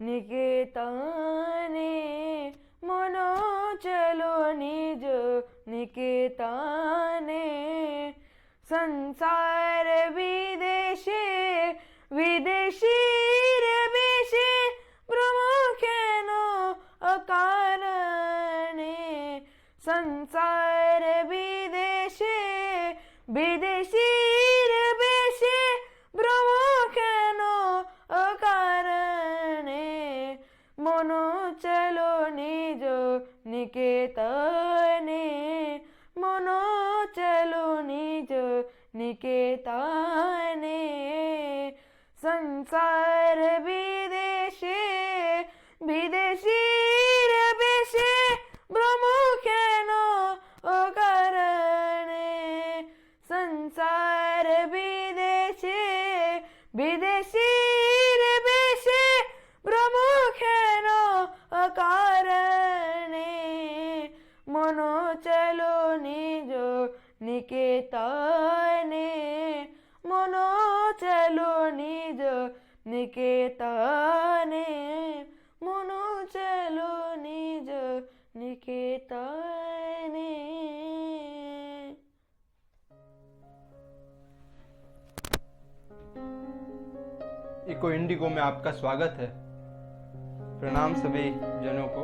निकेतने मनो चलो निज निकेतने संसार विदेशे विदेशीर बेशे प्रमुखेनो अकारणे संसार विदेशे विदेशीर बेशे प्रमुखेनो अकारणे मनो चलो निज निकेतने मनो चलो निज निकेतने संसार विदेशे विदेशीर बेशे प्रमुखेनो अकारणे संसार विदेशे विदेशीर बेशे प्रमुखेनो अकारणे मनो चलो निज निकेतने मनो चलो निज निकेतने मनो चलो निज निकेतने। इको इंडिगो में आपका स्वागत है। प्रणाम सभी जनों को।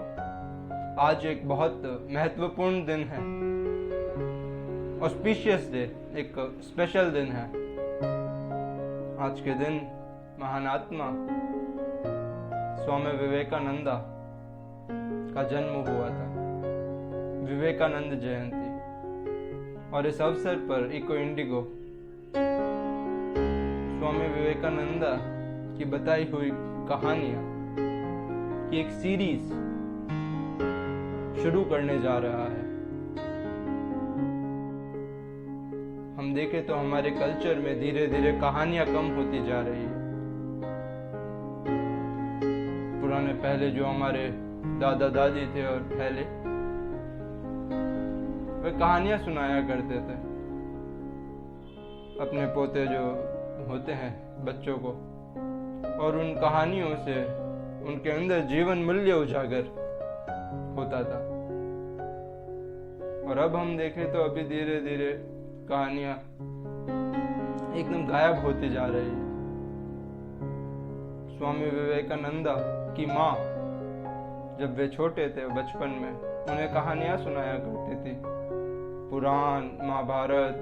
आज एक बहुत महत्वपूर्ण दिन है, ऑस्पिशियस डे, एक स्पेशल दिन है। आज के दिन महान आत्मा स्वामी विवेकानंद का जन्म हुआ था, विवेकानंद जयंती। और इस अवसर पर इको इंडिगो स्वामी विवेकानंद की बताई हुई कहानियां की एक सीरीज शुरू करने जा रहा है। हम देखें तो हमारे कल्चर में धीरे धीरे कहानियां कम होती जा रही है। पुराने पहले जो हमारे दादा दादी थे और पहले वे कहानियां सुनाया करते थे अपने पोते जो होते हैं बच्चों को, और उन कहानियों से उनके अंदर जीवन मूल्य उजागर होता था। और अब हम देखें तो अभी धीरे धीरे कहानियां एकदम गायब होती जा रही है। स्वामी विवेकानंद की माँ जब वे छोटे थे बचपन में, उन्हें कहानियां सुनाया करती थी, पुराण, महाभारत,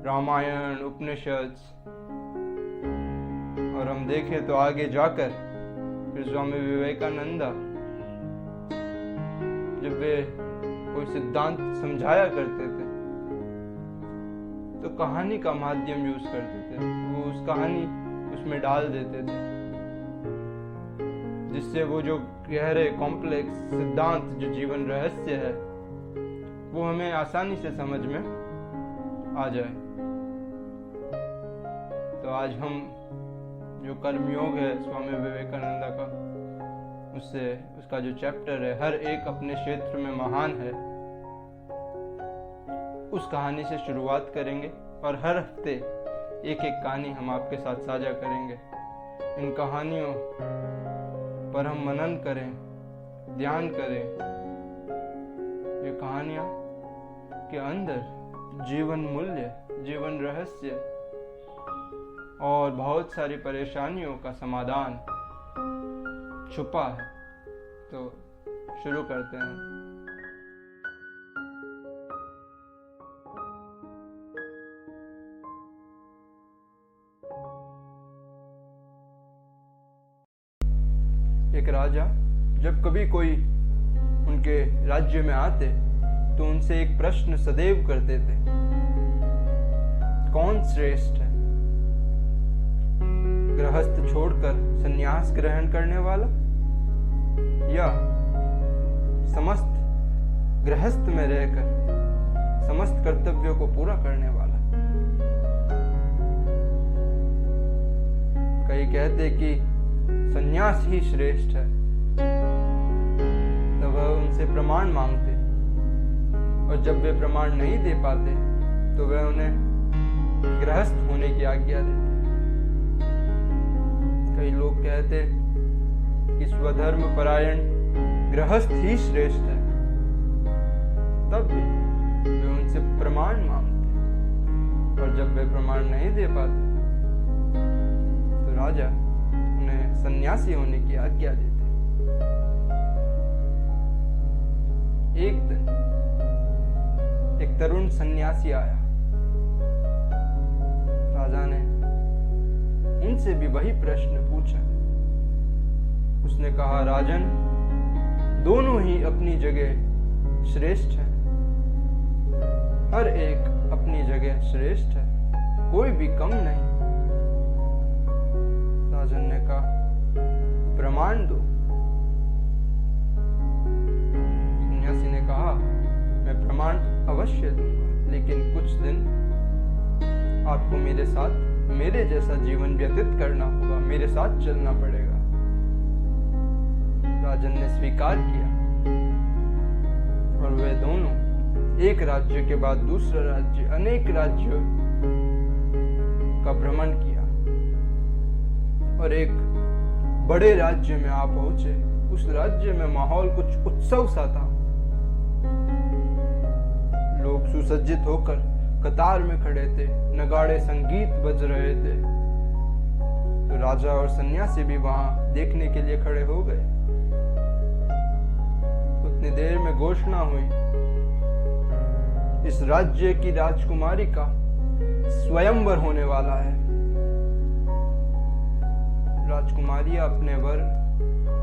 रामायण, उपनिषद। और हम देखें तो आगे जाकर फिर स्वामी विवेकानंद जब वे कोई सिद्धांत समझाया करते थे तो कहानी का माध्यम यूज करते थे। वो उस कहानी उसमें डाल देते थे, जिससे वो जो गहरे कॉम्प्लेक्स सिद्धांत जो जीवन रहस्य है वो हमें आसानी से समझ में आ जाए। तो आज हम जो कर्मयोग है स्वामी विवेकानंद का, उसका जो चैप्टर है, हर एक अपने क्षेत्र में महान है, उस कहानी से शुरुआत करेंगे। और हर हफ्ते एक एक कहानी हम आपके साथ साझा करेंगे। इन कहानियों पर हम मनन करें, ध्यान करें। ये कहानियां के अंदर जीवन मूल्य, जीवन रहस्य और बहुत सारी परेशानियों का समाधान छुपा है। तो शुरू करते हैं। एक राजा जब कभी कोई उनके राज्य में आते तो उनसे एक प्रश्न सदैव करते थे, कौन श्रेष्ठ है, गृहस्थ छोड़कर संन्यास ग्रहण करने वाला या समस्त गृहस्थ में रहकर समस्त कर्तव्यों को पूरा करने वाला। कई कहते कि संन्यास ही श्रेष्ठ है। तो वह उनसे प्रमाण मांगते और जब वे प्रमाण नहीं दे पाते तो वह उन्हें गृहस्थ होने की आज्ञा देते। कई लोग कहते कि स्वधर्म परायण गृहस्थ ही श्रेष्ठ है, तब भी वे उनसे प्रमाण मांगते, और जब वे प्रमाण नहीं दे पाते तो राजा उन्हें सन्यासी होने की आज्ञा देते। एक दिन एक तरुण सन्यासी आया। राजा ने उनसे भी वही प्रश्न पूछा। उसने कहा, राजन, दोनों ही अपनी जगह श्रेष्ठ हैं, हर एक अपनी जगह श्रेष्ठ है, कोई भी कम नहीं। राजन ने कहा, प्रमाण दो। सन्यासी ने कहा, मैं प्रमाण अवश्य दूंगा, लेकिन कुछ दिन आपको मेरे साथ मेरे जैसा जीवन व्यतीत करना होगा, मेरे साथ चलना पड़ेगा। राजन ने स्वीकार किया और वे दोनों एक राज्य के बाद दूसरा राज्य, अनेक राज्यों का भ्रमण किया और एक बड़े राज्य में आ पहुंचे। उस राज्य में माहौल कुछ उत्सव सा था। लोग सुसज्जित होकर कतार में खड़े थे, नगाड़े संगीत बज रहे थे। तो राजा और सन्यासी भी वहां देखने के लिए खड़े हो गए। उतनी देर में घोषणा हुई, इस राज्य की राजकुमारी का स्वयंवर होने वाला है। राजकुमारियां अपने वर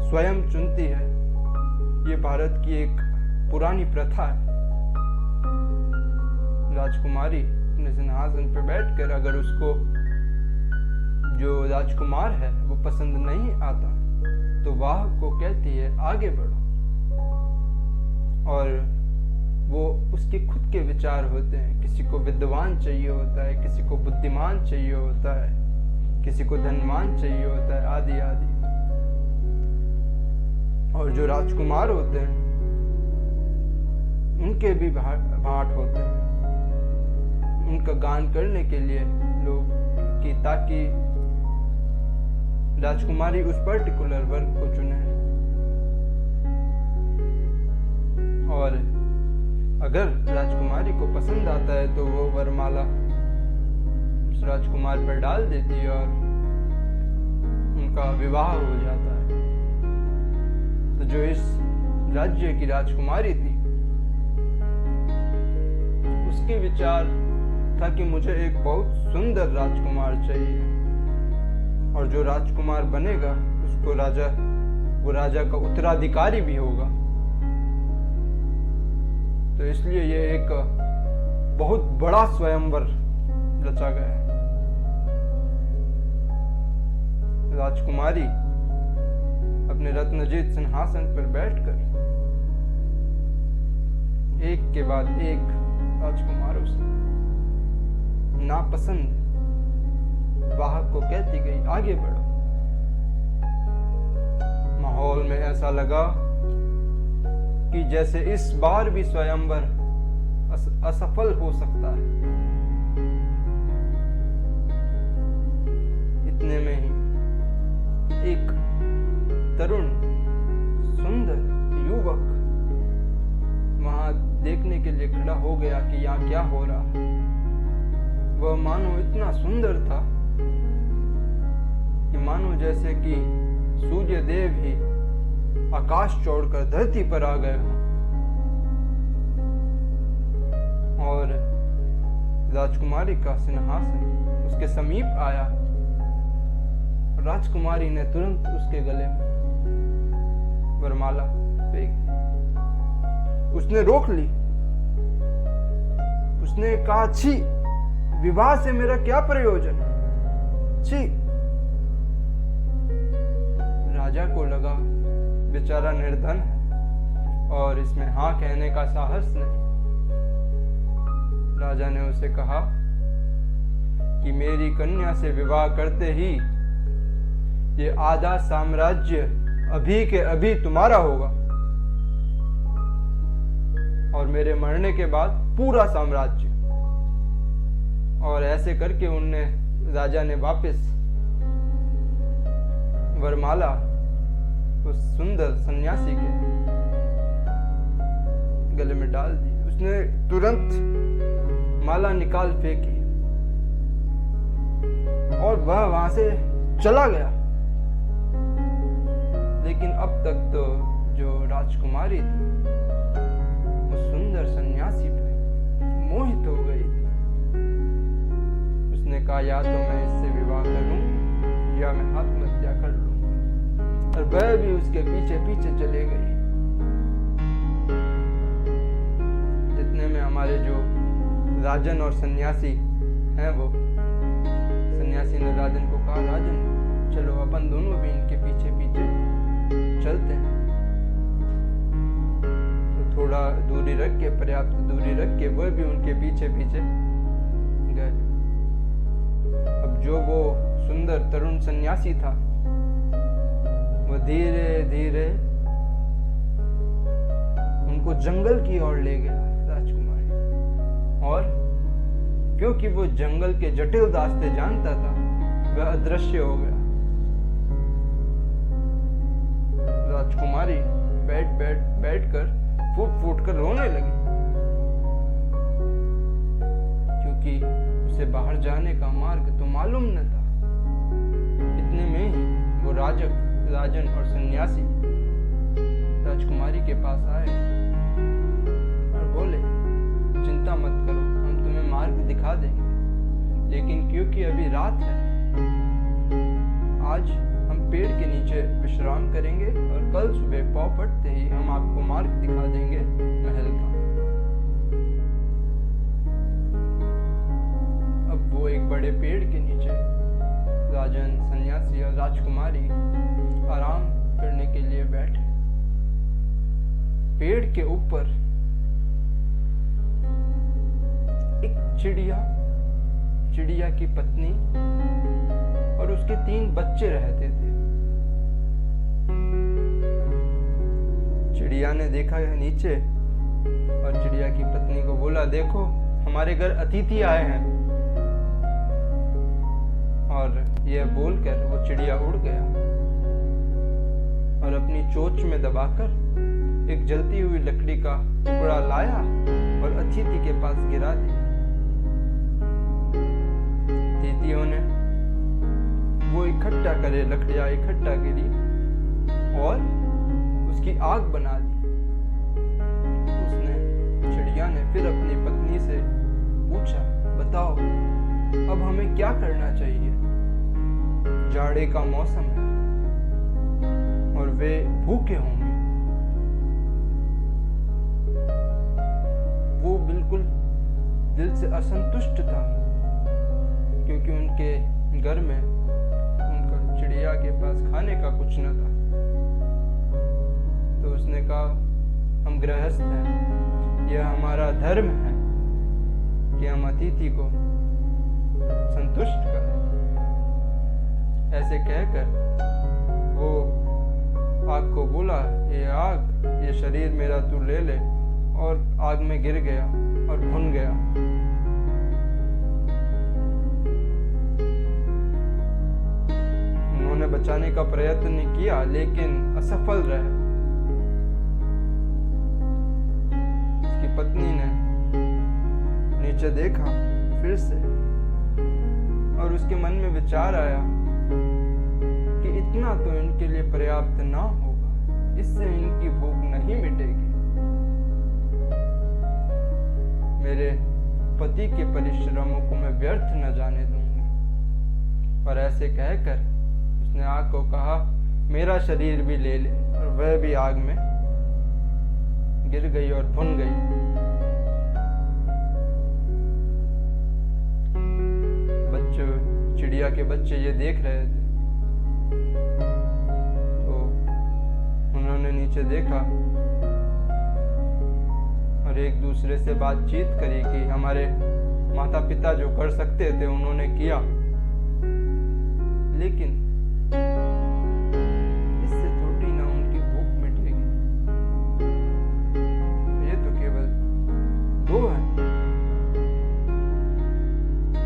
स्वयं चुनती है। ये भारत की एक पुरानी प्रथा है। राजकुमारी अपने सिंहासन पर बैठकर अगर उसको जो राजकुमार है वो पसंद नहीं आता तो वाह को कहती है, आगे बढ़ो। और वो उसके खुद के विचार होते हैं। किसी को विद्वान चाहिए होता है, किसी को बुद्धिमान चाहिए होता है, किसी को धनवान चाहिए होता है, आदि आदि। और जो राजकुमार होते हैं उनके भी भाट होते हैं। उनका गान करने के लिए लोग कि ताकि राजकुमारी उस पर्टिकुलर वर्ग को चुने। और अगर राजकुमारी को पसंद आता है तो वो वरमाला उस राजकुमार पर डाल देती है और उनका विवाह हो जाता है। तो जो इस राज्य की राजकुमारी थी उसके विचार था कि मुझे एक बहुत सुंदर राजकुमार चाहिए और जो राजकुमार बनेगा उसको वो राजा का उत्तराधिकारी भी होगा। तो इसलिए ये एक बहुत बड़ा स्वयंवर रचा गया है। राजकुमारी अपने रत्नजित सिंहासन पर बैठकर एक के बाद एक राजकुमारों से नापसंद वाहक को कहती गई, आगे बढ़ो। माहौल में ऐसा लगा कि जैसे इस बार भी स्वयंवर असफल हो सकता है। इतने में ही एक तरुण सुंदर युवक वहां देखने के लिए खड़ा हो गया कि यहाँ क्या हो रहा है। वह मानो इतना सुंदर था कि मानो जैसे कि सूर्य देव ही आकाश छोड़कर धरती पर आ गए हों। और राजकुमारी का सिंहासन उसके समीप आया। राजकुमारी ने तुरंत उसके गले में वरमाला फेंक दी। उसने रोक ली। उसने कहा, छी, विवाह से मेरा क्या प्रयोजन? छी। राजा को लगा बेचारा निर्धन है और इसमें हाँ कहने का साहस नहीं। राजा ने उसे कहा कि मेरी कन्या से विवाह करते ही ये आधा साम्राज्य अभी के अभी तुम्हारा होगा और मेरे मरने के बाद पूरा साम्राज्य। और ऐसे करके राजा ने वापस वरमाला उस सुंदर सन्यासी के गले में डाल दी। उसने तुरंत माला निकाल फेंकी और वह वहां से चला गया। लेकिन अब तक तो जो राजकुमारी थी उस सुंदर सन्यासी पे मोहित हो गई थी। उसने कहा या तो मैं इससे विवाह करूं या मैं आत्महत्या कर लूं। और वह भी उसके पीछे पीछे चले गई। जितने में हमारे जो राजन और सन्यासी हैं वो सन्यासी ने राजन को कहा राजन चलो अपन दोनों भी इनके पीछे पीछे चलते हैं। तो थोड़ा दूरी रख के पर्याप्त दूरी रख के वह भी उनके पीछे पीछे गए। अब जो वो सुंदर तरुण सन्यासी था वो धीरे धीरे उनको जंगल की ओर ले गया राजकुमारी। और क्योंकि वो जंगल के जटिल रास्ते जानता था वह अदृश्य हो गया। राजकुमारी बैठ कर फूट कर रोने लगी क्योंकि उसे बाहर जाने का मार्ग तो मालूम न था। इतने में ही वो राजन और सन्यासी राजकुमारी के पास आए और बोले चिंता मत करो हम तुम्हें मार्ग दिखा देंगे, लेकिन क्योंकि अभी रात है आज हम पेड़ के नीचे विश्राम करेंगे और कल सुबह पौ फटते ही हम आपको मार्ग दिखा देंगे महल का। अब वो एक बड़े पेड़ के नीचे राजन सन्यासी और राजकुमारी आराम करने के लिए बैठे। पेड़ के ऊपर एक चिड़िया की पत्नी और उसके 3 बच्चे रहते थे। चिड़िया ने देखा नीचे और चिड़िया की पत्नी को बोला देखो हमारे घर अतिथि आए हैं। और यह बोलकर वो चिड़िया उड़ गया और अपनी चोंच में दबाकर एक जलती हुई लकड़ी का टुकड़ा लाया और अतिथि के पास गिरा दिया। अतिथियों ने वो इकट्ठा करे लकड़ियां इकट्ठा करी और उसकी आग बना दी। चिड़िया ने फिर अपनी पत्नी से पूछा बताओ अब हमें क्या करना चाहिए। जाड़े का मौसम है और वे भूखे होंगे। वो बिल्कुल दिल से असंतुष्ट था क्योंकि उनके घर में उनका चिड़िया के पास खाने का कुछ न था। तो उसने कहा हम गृहस्थ हैं, यह हमारा धर्म है कि हम अतिथि को संतुष्ट करें। ऐसे कहकर वो आग को बोला ये आग ये शरीर मेरा तू ले ले, और आग में गिर गया और भुन गया। उन्होंने बचाने का प्रयत्न किया लेकिन असफल रहे। उसकी पत्नी ने नीचे देखा फिर से और उसके मन में विचार आया कि इतना तो इनके लिए पर्याप्त ना होगा, इससे इनकी भूख नहीं मिटेगी। मेरे पति के परिश्रमों को मैं व्यर्थ न जाने दूंगी। और ऐसे कहकर उसने आग को कहा मेरा शरीर भी ले ले, और वह भी आग में गिर गई और भुन गई। चिड़िया के बच्चे ये देख रहे थे तो उन्होंने नीचे देखा और एक दूसरे से बातचीत करी कि हमारे माता पिता जो कर सकते थे उन्होंने किया, लेकिन इससे थोड़ी ना उनकी भूख मिटेगी। ये तो केवल 2 हैं।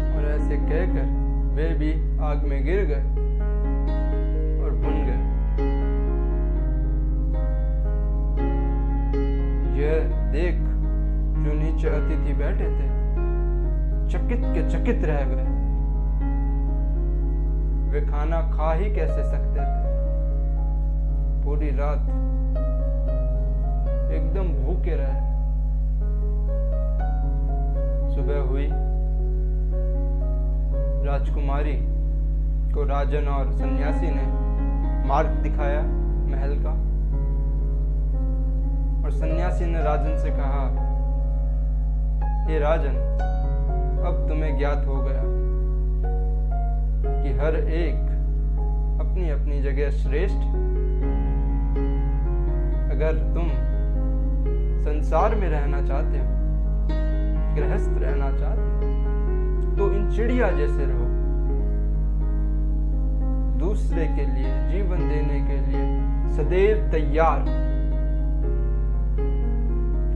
और ऐसे कहकर वे भी आग में गिर गए और भुन गए। यह देख जो नीचे अतिथि बैठे थे चकित के चकित रह गए। वे खाना खा ही कैसे सकते थे? पूरी रात एकदम भूखे रहे। सुबह हुई, राजकुमारी को राजन और सन्यासी ने मार्ग दिखाया महल का, और सन्यासी ने राजन से कहा, हे राजन, अब तुम्हें ज्ञात हो गया कि हर एक अपनी अपनी जगह श्रेष्ठ। अगर तुम संसार में रहना चाहते हो, गृहस्थ रहना चाहते हो, तो इन चिड़िया जैसे रहो। दूसरे के लिए जीवन देने के लिए सदैव तैयार।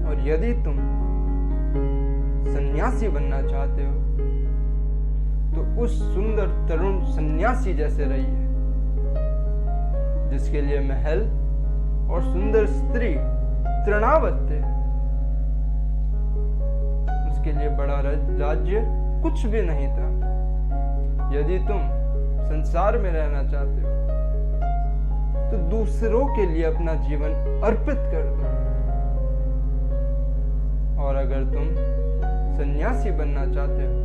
और यदि तुम सन्यासी बनना चाहते हो तो उस सुंदर तरुण सन्यासी जैसे रहिए, जिसके लिए महल और सुंदर स्त्री तृणावत थे। उसके लिए बड़ा राज्य कुछ भी नहीं था। यदि तुम संसार में रहना चाहते हो तो दूसरों के लिए अपना जीवन अर्पित कर दो। और अगर तुम सन्यासी बनना चाहते हो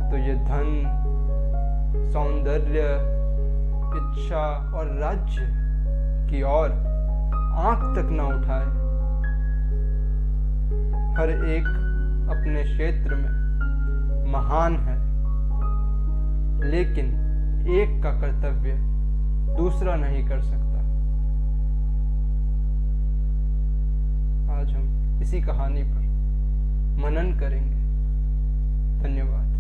तो ये धन, सौंदर्य, इच्छा और राज्य की ओर आंख तक न उठाए। हर एक अपने क्षेत्र में महान है, लेकिन एक का कर्तव्य दूसरा नहीं कर सकता। आज हम इसी कहानी पर मनन करेंगे। धन्यवाद।